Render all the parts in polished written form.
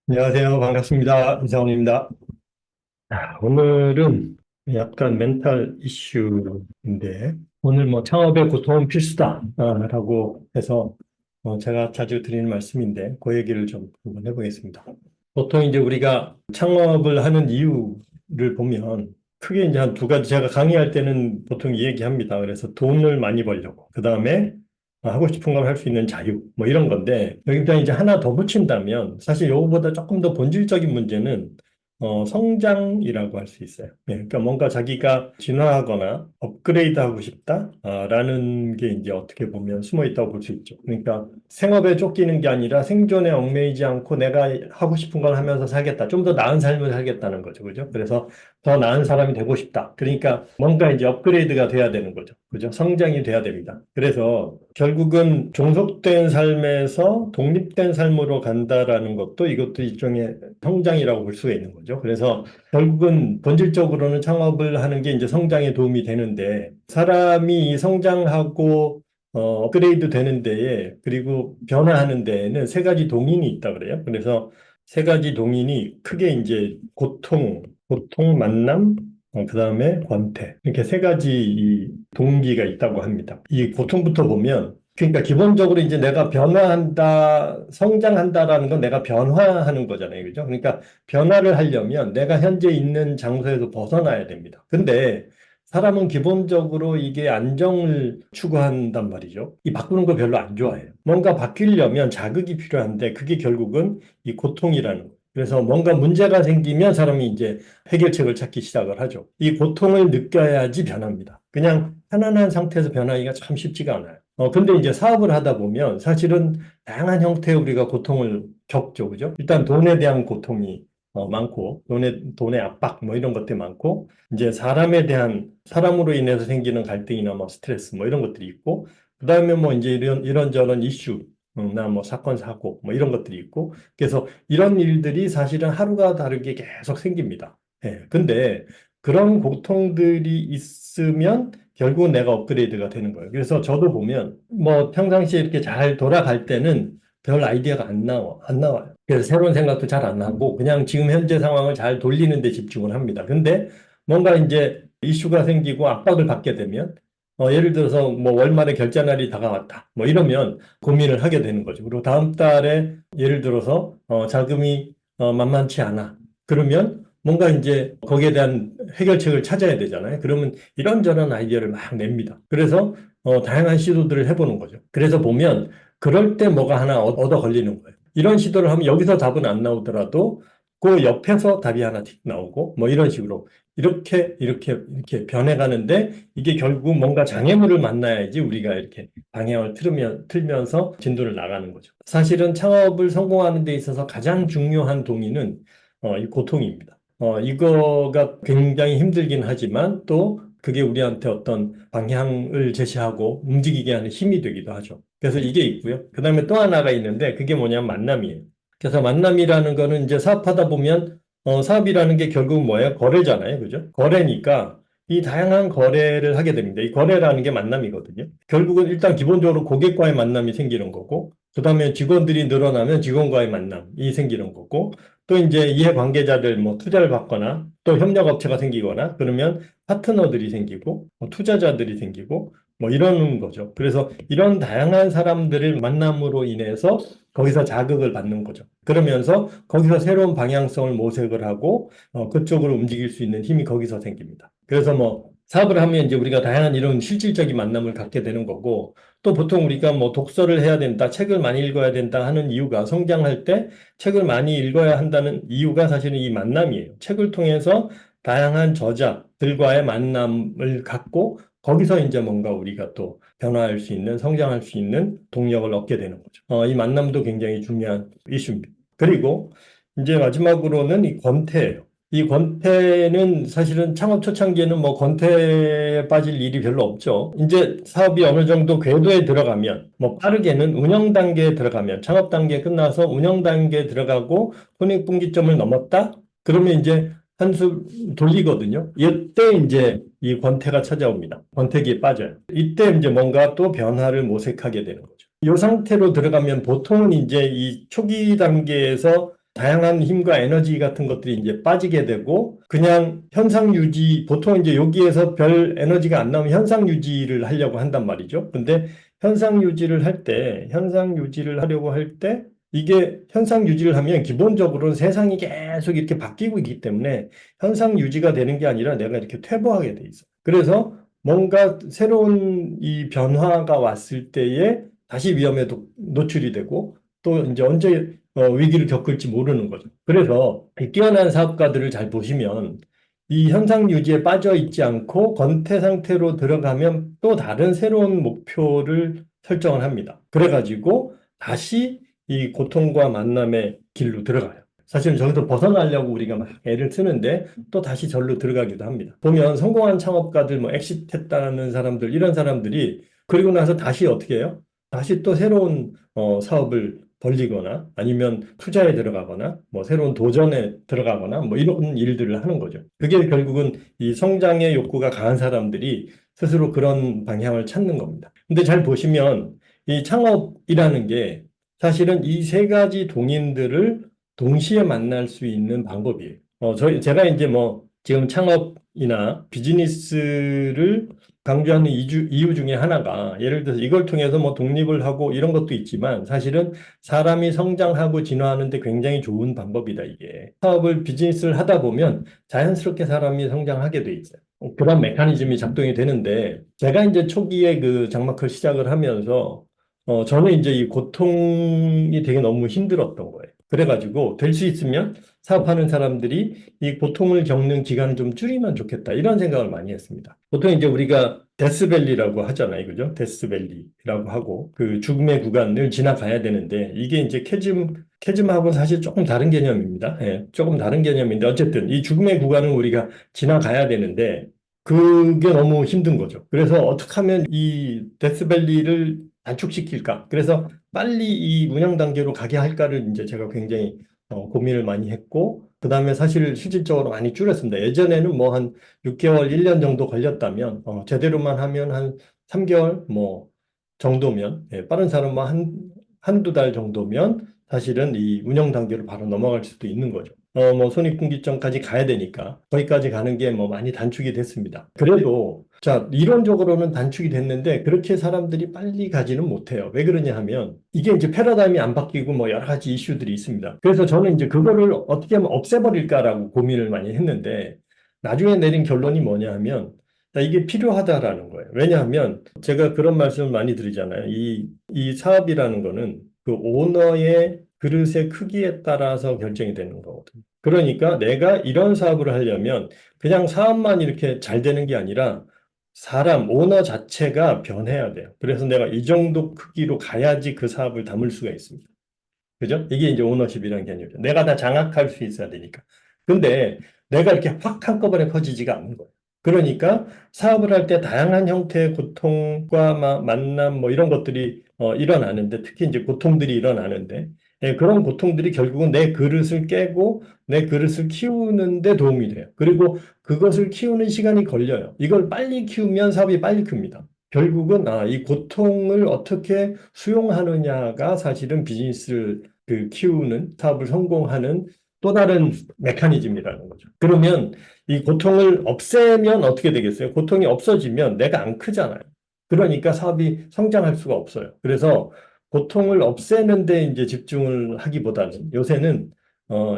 안녕하세요. 반갑습니다. 이상원입니다. 오늘은 약간 멘탈 이슈인데, 오늘 뭐 창업의 고통은 필수다라고 해서 제가 자주 드리는 말씀인데, 그 얘기를 좀 한번 해보겠습니다. 보통 이제 우리가 창업을 하는 이유를 보면 크게 이제 한 두 가지 제가 강의할 때는 보통 이 얘기합니다. 그래서 돈을 많이 벌려고. 그 다음에 하고 싶은 걸 할 수 있는 자유. 뭐 이런 건데 여기다 이제 하나 더 붙인다면 사실 요거보다 조금 더 본질적인 문제는 성장이라고 할 수 있어요. 예, 그러니까 뭔가 자기가 진화하거나 업그레이드 하고 싶다라는 게 이제 어떻게 보면 숨어 있다고 볼 수 있죠. 그러니까 생업에 쫓기는 게 아니라 생존에 얽매이지 않고 내가 하고 싶은 걸 하면서 살겠다. 좀 더 나은 삶을 살겠다는 거죠. 그죠? 그래서 더 나은 사람이 되고 싶다. 그러니까 뭔가 이제 업그레이드가 돼야 되는 거죠. 그죠? 성장이 돼야 됩니다. 그래서 결국은 종속된 삶에서 독립된 삶으로 간다라는 것도 이것도 일종의 성장이라고 볼 수가 있는 거죠. 그래서 결국은 본질적으로는 창업을 하는 게 이제 성장에 도움이 되는데 사람이 이 성장하고 업그레이드 되는 데에 그리고 변화하는 데에는 세 가지 동인이 있다 그래요. 그래서 세 가지 동인이 크게 이제 고통, 만남, 그다음에 권태. 이렇게 세 가지 이 동기가 있다고 합니다. 이 고통부터 보면 그러니까 기본적으로 이제 내가 변화한다, 성장한다라는 건 내가 변화하는 거잖아요. 그죠? 그러니까 변화를 하려면 내가 현재 있는 장소에서 벗어나야 됩니다. 근데 사람은 기본적으로 이게 안정을 추구한단 말이죠. 이 바꾸는 거 별로 안 좋아해요. 뭔가 바뀌려면 자극이 필요한데 그게 결국은 이 고통이라는 거예요. 그래서 뭔가 문제가 생기면 사람이 이제 해결책을 찾기 시작을 하죠. 이 고통을 느껴야지 변합니다. 그냥 편안한 상태에서 변하기가 참 쉽지가 않아요. 근데 이제 사업을 하다 보면 사실은 다양한 형태의 우리가 고통을 겪죠. 그죠? 일단 돈에 대한 고통이 많고, 돈의 압박, 뭐 이런 것들이 많고, 이제 사람으로 인해서 생기는 갈등이나 뭐 스트레스, 뭐 이런 것들이 있고, 그 다음에 뭐 이제 이런저런 이슈, 나 뭐 사건, 사고, 뭐 이런 것들이 있고, 그래서 이런 일들이 사실은 하루가 다르게 계속 생깁니다. 예. 근데 그런 고통들이 있으면 결국은 내가 업그레이드가 되는 거예요. 그래서 저도 보면 뭐 평상시에 이렇게 잘 돌아갈 때는 별 아이디어가 안 나와요. 그래서 새로운 생각도 잘 안 나고 그냥 지금 현재 상황을 잘 돌리는 데 집중을 합니다. 근데 뭔가 이제 이슈가 생기고 압박을 받게 되면 예를 들어서 뭐 월말에 결제날이 다가왔다. 뭐 이러면 고민을 하게 되는 거죠. 그리고 다음 달에 예를 들어서 자금이 만만치 않아. 그러면 뭔가 이제 거기에 대한 해결책을 찾아야 되잖아요. 그러면 이런저런 아이디어를 막 냅니다. 그래서 다양한 시도들을 해보는 거죠. 그래서 보면 그럴 때 뭐가 하나 얻어 걸리는 거예요. 이런 시도를 하면 여기서 답은 안 나오더라도 그 옆에서 답이 하나 틱 나오고 뭐 이런 식으로 이렇게 변해가는데 이게 결국 뭔가 장애물을 만나야지 우리가 이렇게 방향을 틀면서 진도를 나가는 거죠. 사실은 창업을 성공하는 데 있어서 가장 중요한 동의는 이 고통입니다. 이거가 굉장히 힘들긴 하지만 또 그게 우리한테 어떤 방향을 제시하고 움직이게 하는 힘이 되기도 하죠. 그래서 이게 있고요. 그 다음에 또 하나가 있는데 그게 뭐냐면 만남이에요. 그래서 만남이라는 거는 이제 사업하다 보면 사업이라는 게 결국 뭐예요? 거래잖아요. 그죠? 거래니까 이 다양한 거래를 하게 됩니다. 이 거래라는 게 만남이거든요. 결국은 일단 기본적으로 고객과의 만남이 생기는 거고, 그 다음에 직원들이 늘어나면 직원과의 만남이 생기는 거고, 또 이제 이해관계자들 뭐 투자를 받거나 또 협력업체가 생기거나 그러면 파트너들이 생기고 투자자들이 생기고 뭐 이러는 거죠. 그래서 이런 다양한 사람들을 만남으로 인해서 거기서 자극을 받는 거죠. 그러면서 거기서 새로운 방향성을 모색을 하고 그쪽으로 움직일 수 있는 힘이 거기서 생깁니다. 그래서 뭐 사업을 하면 이제 우리가 다양한 이런 실질적인 만남을 갖게 되는 거고 또 보통 우리가 뭐 독서를 해야 된다, 책을 많이 읽어야 된다 하는 이유가 성장할 때 책을 많이 읽어야 한다는 이유가 사실은 이 만남이에요. 책을 통해서 다양한 저자들과의 만남을 갖고 거기서 이제 뭔가 우리가 또 변화할 수 있는, 성장할 수 있는 동력을 얻게 되는 거죠. 이 만남도 굉장히 중요한 이슈입니다. 그리고 이제 마지막으로는 이 권태예요. 이 권태는 사실은 창업 초창기에는 뭐 권태에 빠질 일이 별로 없죠. 이제 사업이 어느 정도 궤도에 들어가면, 뭐 빠르게는 운영 단계에 들어가면, 창업 단계 끝나서 운영 단계에 들어가고 손익분기점을 넘었다? 그러면 이제 한 수 돌리거든요. 이때 이제 이 권태가 찾아옵니다. 권태기에 빠져요. 이때 이제 뭔가 또 변화를 모색하게 되는 거죠. 이 상태로 들어가면 보통은 이제 이 초기 단계에서 다양한 힘과 에너지 같은 것들이 이제 빠지게 되고 그냥 현상 유지, 보통 이제 여기에서 별 에너지가 안 나오면 현상 유지를 하려고 한단 말이죠. 근데 현상 유지를 하려고 할 때 이게 현상 유지를 하면 기본적으로 세상이 계속 이렇게 바뀌고 있기 때문에 현상 유지가 되는 게 아니라 내가 이렇게 퇴보하게 돼 있어. 그래서 뭔가 새로운 이 변화가 왔을 때에 다시 위험에 노출이 되고 또 이제 언제 위기를 겪을지 모르는 거죠. 그래서 이 뛰어난 사업가들을 잘 보시면 이 현상 유지에 빠져 있지 않고 권태 상태로 들어가면 또 다른 새로운 목표를 설정을 합니다. 그래가지고 다시 이 고통과 만남의 길로 들어가요. 사실은 저기서 벗어나려고 우리가 막 애를 쓰는데 또 다시 절로 들어가기도 합니다. 보면 성공한 창업가들, 뭐 엑싯했다는 사람들, 이런 사람들이 그리고 나서 다시 어떻게 해요? 다시 또 새로운 사업을 벌리거나 아니면 투자에 들어가거나 뭐 새로운 도전에 들어가거나 뭐 이런 일들을 하는 거죠. 그게 결국은 이 성장의 욕구가 강한 사람들이 스스로 그런 방향을 찾는 겁니다. 근데 잘 보시면 이 창업이라는 게 사실은 이 세 가지 동인들을 동시에 만날 수 있는 방법이에요. 제가 이제 뭐 지금 창업이나 비즈니스를 강조하는 이유 중에 하나가 예를 들어서 이걸 통해서 뭐 독립을 하고 이런 것도 있지만 사실은 사람이 성장하고 진화하는데 굉장히 좋은 방법이다, 이게. 사업을 비즈니스를 하다 보면 자연스럽게 사람이 성장하게 돼 있어요. 그런 메커니즘이 작동이 되는데 제가 이제 초기에 그 장마클 시작을 하면서 저는 이제 이 고통이 되게 너무 힘들었던 거예요. 그래가지고 될 수 있으면 사업하는 사람들이 이 고통을 겪는 기간을 좀 줄이면 좋겠다. 이런 생각을 많이 했습니다. 보통 이제 우리가 데스밸리라고 하잖아요. 그죠? 데스밸리라고 하고 그 죽음의 구간을 지나가야 되는데 이게 이제 캐즘하고는 사실 조금 다른 개념입니다. 예, 조금 다른 개념인데 어쨌든 이 죽음의 구간을 우리가 지나가야 되는데 그게 너무 힘든 거죠. 그래서 어떻게 하면 이 데스밸리를 단축시킬까? 그래서 빨리 이 운영 단계로 가게 할까를 이제 제가 굉장히 고민을 많이 했고, 그 다음에 사실 실질적으로 많이 줄였습니다. 예전에는 뭐 한 6개월, 1년 정도 걸렸다면, 제대로만 하면 한 3개월 뭐 정도면, 예, 빠른 사람 뭐 한두 달 정도면 사실은 이 운영 단계로 바로 넘어갈 수도 있는 거죠. 뭐 손익분기점까지 가야 되니까 거기까지 가는 게 뭐 많이 단축이 됐습니다. 그래도 자, 이론적으로는 단축이 됐는데 그렇게 사람들이 빨리 가지는 못해요. 왜 그러냐 하면 이게 이제 패러다임이 안 바뀌고 뭐 여러 가지 이슈들이 있습니다. 그래서 저는 이제 그거를 어떻게 하면 없애버릴까라고 고민을 많이 했는데 나중에 내린 결론이 뭐냐 하면 자, 이게 필요하다라는 거예요. 왜냐하면 제가 그런 말씀을 많이 드리잖아요. 이 사업이라는 거는 그 오너의 그릇의 크기에 따라서 결정이 되는 거거든요. 그러니까 내가 이런 사업을 하려면 그냥 사업만 이렇게 잘 되는 게 아니라 오너 자체가 변해야 돼요. 그래서 내가 이 정도 크기로 가야지 그 사업을 담을 수가 있습니다. 그죠? 이게 이제 오너십이라는 개념이죠. 내가 다 장악할 수 있어야 되니까. 근데 내가 이렇게 확 한꺼번에 커지지가 않는 거예요. 그러니까 사업을 할 때 다양한 형태의 고통과 만남 뭐 이런 것들이 일어나는데 특히 이제 고통들이 일어나는데 예, 그런 고통들이 결국은 내 그릇을 깨고 내 그릇을 키우는 데 도움이 돼요. 그리고 그것을 키우는 시간이 걸려요. 이걸 빨리 키우면 사업이 빨리 큽니다. 결국은 이 고통을 어떻게 수용하느냐가 사실은 비즈니스를 키우는 사업을 성공하는 또 다른 메커니즘이라는 거죠. 그러면 이 고통을 없애면 어떻게 되겠어요? 고통이 없어지면 내가 안 크잖아요. 그러니까 사업이 성장할 수가 없어요. 그래서 고통을 없애는 데 이제 집중을 하기보다는 요새는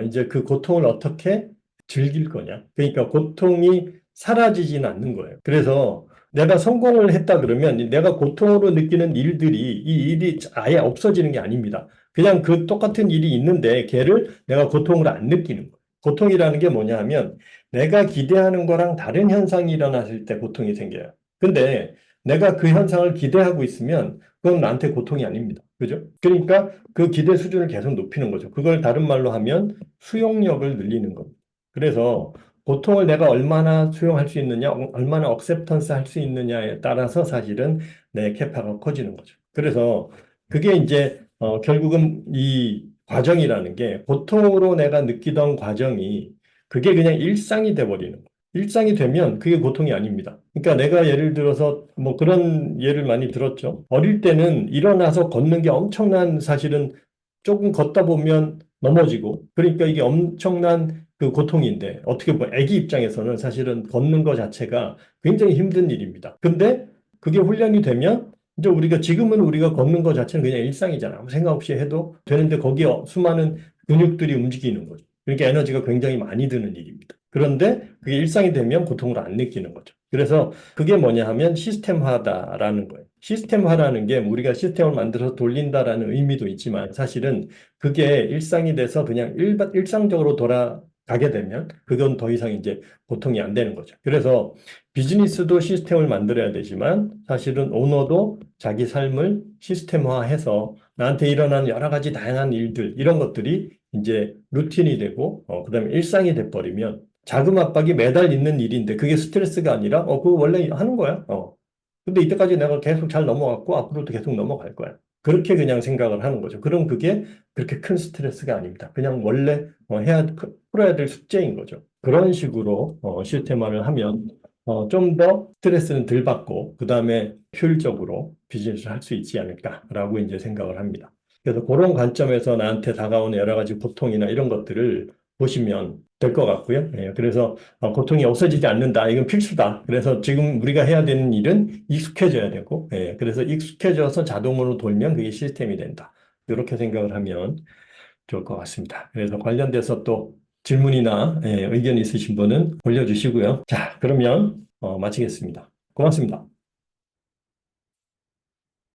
이제 그 고통을 어떻게 즐길 거냐. 그러니까 고통이 사라지지는 않는 거예요. 그래서 내가 성공을 했다 그러면 내가 고통으로 느끼는 일들이 이 일이 아예 없어지는 게 아닙니다. 그냥 그 똑같은 일이 있는데 걔를 내가 고통으로 안 느끼는 거예요. 고통이라는 게 뭐냐 하면 내가 기대하는 거랑 다른 현상이 일어났을 때 고통이 생겨요. 근데 내가 그 현상을 기대하고 있으면 그건 나한테 고통이 아닙니다. 그죠? 그러니까 그 기대 수준을 계속 높이는 거죠. 그걸 다른 말로 하면 수용력을 늘리는 겁니다. 그래서 고통을 내가 얼마나 수용할 수 있느냐, 얼마나 억셉턴스 할 수 있느냐에 따라서 사실은 내 캐파가 커지는 거죠. 그래서 그게 이제 결국은 이 과정이라는 게 고통으로 내가 느끼던 과정이 그게 그냥 일상이 돼버리는 거예요. 일상이 되면 그게 고통이 아닙니다. 그러니까 내가 예를 들어서 뭐 그런 예를 많이 들었죠. 어릴 때는 일어나서 걷는 게 엄청난 사실은 조금 걷다 보면 넘어지고 그러니까 이게 엄청난 그 고통인데 어떻게 보면 아기 입장에서는 사실은 걷는 것 자체가 굉장히 힘든 일입니다. 근데 그게 훈련이 되면 이제 우리가 지금은 우리가 걷는 것 자체는 그냥 일상이잖아. 아무 생각 없이 해도 되는데 거기에 수많은 근육들이 움직이는 거죠. 그러니까 에너지가 굉장히 많이 드는 일입니다. 그런데 그게 일상이 되면 고통을 안 느끼는 거죠. 그래서 그게 뭐냐 하면 시스템화다라는 거예요. 시스템화라는 게 우리가 시스템을 만들어서 돌린다라는 의미도 있지만 사실은 그게 일상이 돼서 그냥 일상적으로 돌아가게 되면 그건 더 이상 이제 고통이 안 되는 거죠. 그래서 비즈니스도 시스템을 만들어야 되지만 사실은 오너도 자기 삶을 시스템화해서 나한테 일어나는 여러 가지 다양한 일들 이런 것들이 이제 루틴이 되고 그다음에 일상이 돼버리면 자금 압박이 매달 있는 일인데 그게 스트레스가 아니라 그거 원래 하는 거야. 근데 이때까지 내가 계속 잘 넘어갔고 앞으로도 계속 넘어갈 거야. 그렇게 그냥 생각을 하는 거죠. 그럼 그게 그렇게 큰 스트레스가 아닙니다. 그냥 원래 풀어야 될 숙제인 거죠. 그런 식으로 시스템화를 하면 좀 더 스트레스는 덜 받고 그다음에 효율적으로 비즈니스를 할 수 있지 않을까라고 이제 생각을 합니다. 그래서 그런 관점에서 나한테 다가오는 여러 가지 고통이나 이런 것들을 보시면 될 것 같고요. 예, 그래서 고통이 없어지지 않는다. 이건 필수다. 그래서 지금 우리가 해야 되는 일은 익숙해져야 되고, 예, 그래서 익숙해져서 자동으로 돌면 그게 시스템이 된다. 이렇게 생각을 하면 좋을 것 같습니다. 그래서 관련돼서 또 질문이나 의견 있으신 분은 올려주시고요. 자, 그러면 마치겠습니다. 고맙습니다.